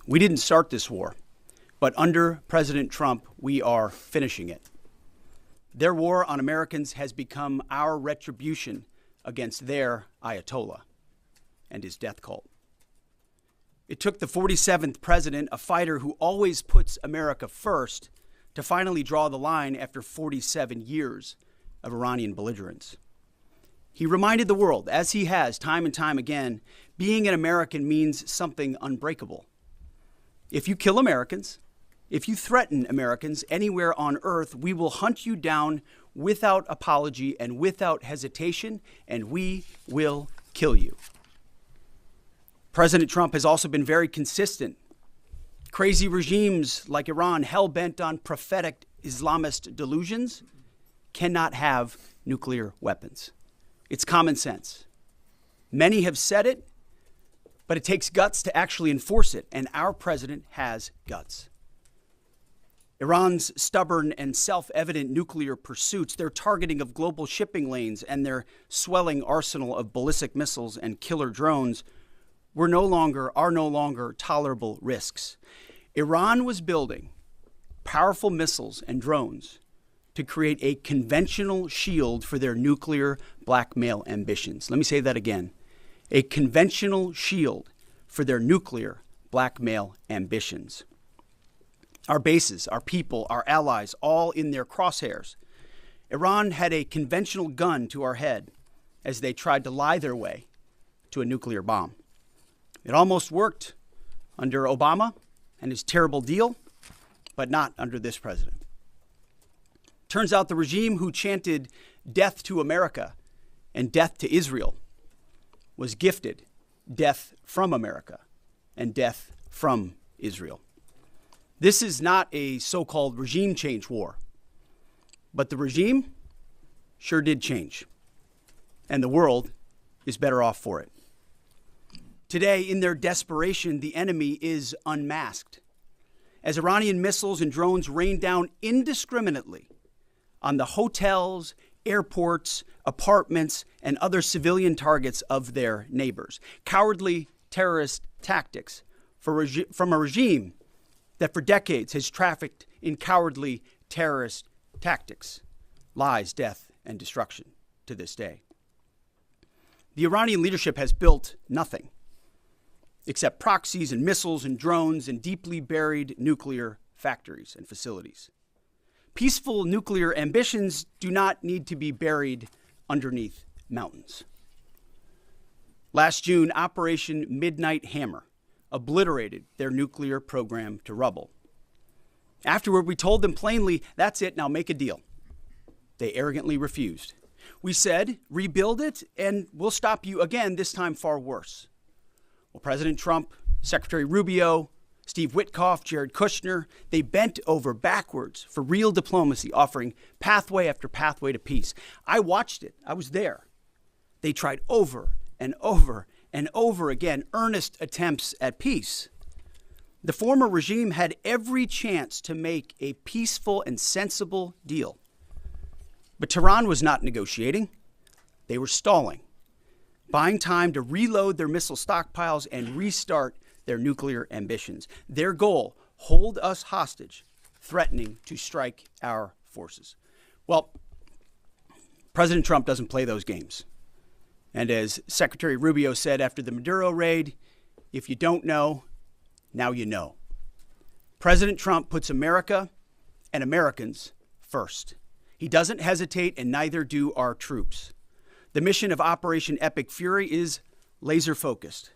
We didn't start this war, but under President Trump, we are finishing it. Their war on Americans has become our retribution against their Ayatollah and his death cult. It took the 47th president, a fighter who always puts America first, to finally draw the line after 47 years of Iranian belligerence. He reminded the world, as he has time and time again, being an American means something unbreakable. If you kill Americans, if you threaten Americans anywhere on earth, we will hunt you down without apology and without hesitation, and we will kill you. President Trump has also been very consistent. Crazy regimes like Iran, hell-bent on prophetic Islamist delusions, cannot have nuclear weapons. It's common sense. Many have said it, but it takes guts to actually enforce it, and our president has guts. Iran's stubborn and self-evident nuclear pursuits, their targeting of global shipping lanes, and their swelling arsenal of ballistic missiles and killer drones are no longer tolerable risks. Iran was building powerful missiles and drones to create a conventional shield for their nuclear blackmail ambitions. Let me say that again. A conventional shield for their nuclear blackmail ambitions. Our bases, our people, our allies, all in their crosshairs. Iran had a conventional gun to our head as they tried to lie their way to a nuclear bomb. It almost worked under Obama and his terrible deal, but not under this president. Turns out the regime who chanted death to America and death to Israel was gifted death from America and death from Israel. This is not a so-called regime change war, but the regime sure did change, and the world is better off for it. Today, in their desperation, the enemy is unmasked as Iranian missiles and drones rain down indiscriminately on the hotels, airports, apartments, and other civilian targets of their neighbors. Cowardly terrorist tactics from a regime that for decades has trafficked in cowardly terrorist tactics, lies, death, and destruction to this day. The Iranian leadership has built nothing except proxies and missiles and drones and deeply buried nuclear factories and facilities. Peaceful nuclear ambitions do not need to be buried underneath mountains. Last June, Operation Midnight Hammer obliterated their nuclear program to rubble. Afterward, we told them plainly, that's it, now make a deal. They arrogantly refused. We said, rebuild it, and we'll stop you again, this time far worse. Well, President Trump, Secretary Rubio, Steve Witkoff, Jared Kushner, they bent over backwards for real diplomacy, offering pathway after pathway to peace. I watched it. I was there. They tried over and over and over again earnest attempts at peace. The former regime had every chance to make a peaceful and sensible deal. But Tehran was not negotiating. They were stalling, buying time to reload their missile stockpiles and restart their nuclear ambitions. Their goal, hold us hostage, threatening to strike our forces. Well, President Trump doesn't play those games. And as Secretary Rubio said after the Maduro raid, if you don't know, now you know. President Trump puts America and Americans first. He doesn't hesitate, and neither do our troops. The mission of Operation Epic Fury is laser-focused.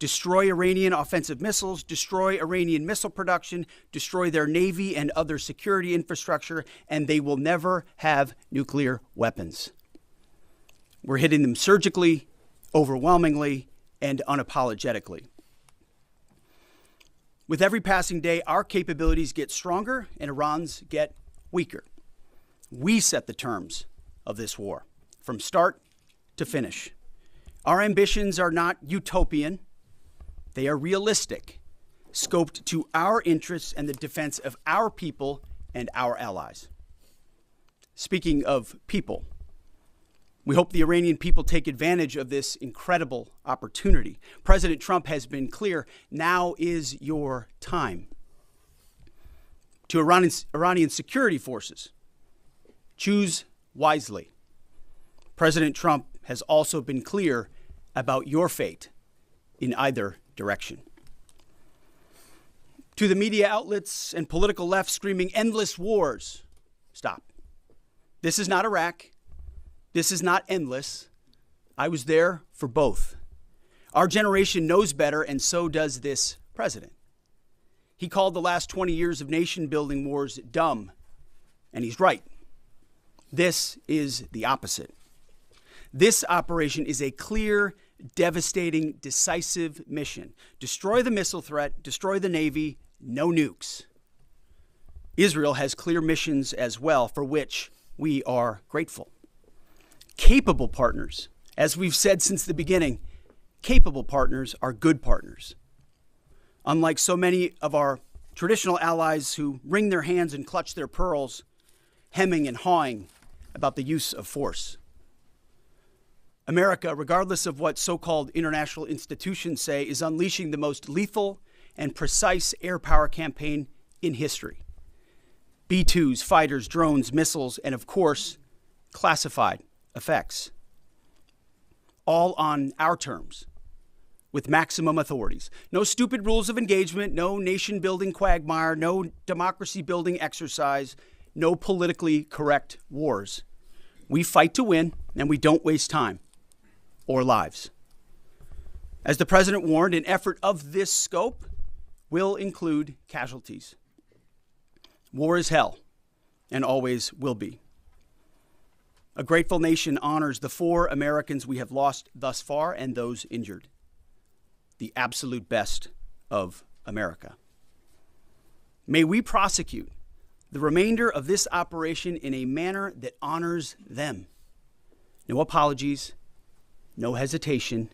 Destroy Iranian offensive missiles, destroy Iranian missile production, destroy their navy and other security infrastructure, and they will never have nuclear weapons. We're hitting them surgically, overwhelmingly, and unapologetically. With every passing day, our capabilities get stronger and Iran's get weaker. We set the terms of this war, from start to finish. Our ambitions are not utopian. They are realistic, scoped to our interests and the defense of our people and our allies. Speaking of people, We hope the Iranian people take advantage of this incredible opportunity. President Trump has been clear, now is your time. To Iranian security forces, choose wisely. President Trump has also been clear about your fate in either direction. To the media outlets and political left screaming endless wars, stop. This is not Iraq. This is not endless. I was there for both. Our generation knows better, and so does this president. He called the last 20 years of nation-building wars dumb, and he's right. This is the opposite. This operation is a clear, devastating, decisive mission. Destroy the missile threat, destroy the Navy, no nukes. Israel has clear missions as well, for which we are grateful. Capable partners, as we've said since the beginning, capable partners are good partners. Unlike so many of our traditional allies who wring their hands and clutch their pearls, hemming and hawing about the use of force. America, regardless of what so-called international institutions say, is unleashing the most lethal and precise air power campaign in history. B-2s, fighters, drones, missiles, and of course, classified effects. All on our terms, with maximum authorities. No stupid rules of engagement, no nation-building quagmire, no democracy-building exercise, no politically correct wars. We fight to win, and we don't waste time or lives. As the president warned, an effort of this scope will include casualties. War is hell, and always will be. A grateful nation honors the 4 Americans we have lost thus far and those injured. The absolute best of America. May we prosecute the remainder of this operation in a manner that honors them. No apologies, no hesitation,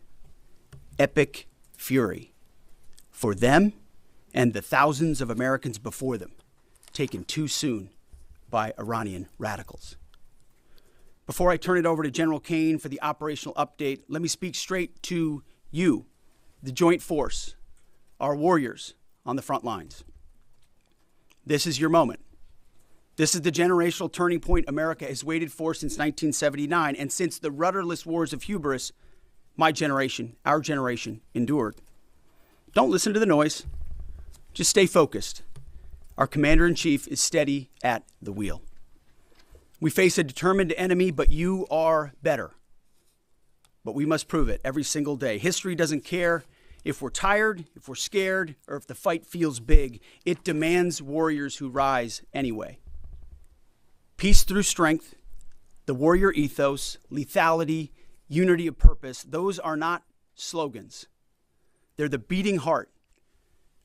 epic fury for them and the thousands of Americans before them, taken too soon by Iranian radicals. Before I turn it over to General Caine for the operational update, let me speak straight to you, the Joint Force, our warriors on the front lines. This is your moment. This is the generational turning point America has waited for since 1979, and since the rudderless wars of hubris my generation, our generation, endured. Don't listen to the noise. Just stay focused. Our commander-in-chief is steady at the wheel. We face a determined enemy, but you are better. But we must prove it every single day. History doesn't care if we're tired, if we're scared, or if the fight feels big. It demands warriors who rise anyway. Peace through strength, the warrior ethos, lethality, unity of purpose, those are not slogans. They're the beating heart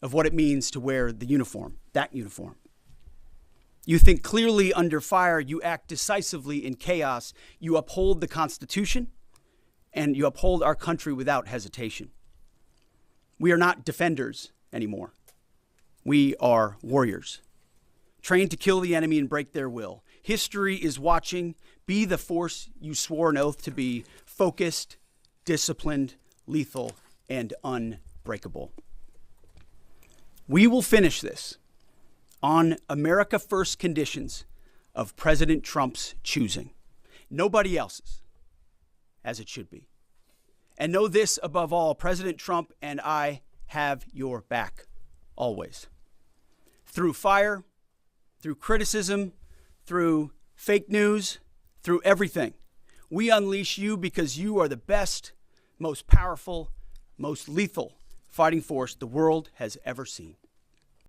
of what it means to wear the uniform, that uniform. You think clearly under fire, you act decisively in chaos, you uphold the Constitution, and you uphold our country without hesitation. We are not defenders anymore. We are warriors, trained to kill the enemy and break their will. History is watching. Be the force you swore an oath to be, focused, disciplined, lethal, and unbreakable. We will finish this on America First conditions of President Trump's choosing. Nobody else's, as it should be. And know this above all, President Trump and I have your back, always. Through fire, through criticism, through fake news, through everything. We unleash you because you are the best, most powerful, most lethal fighting force the world has ever seen.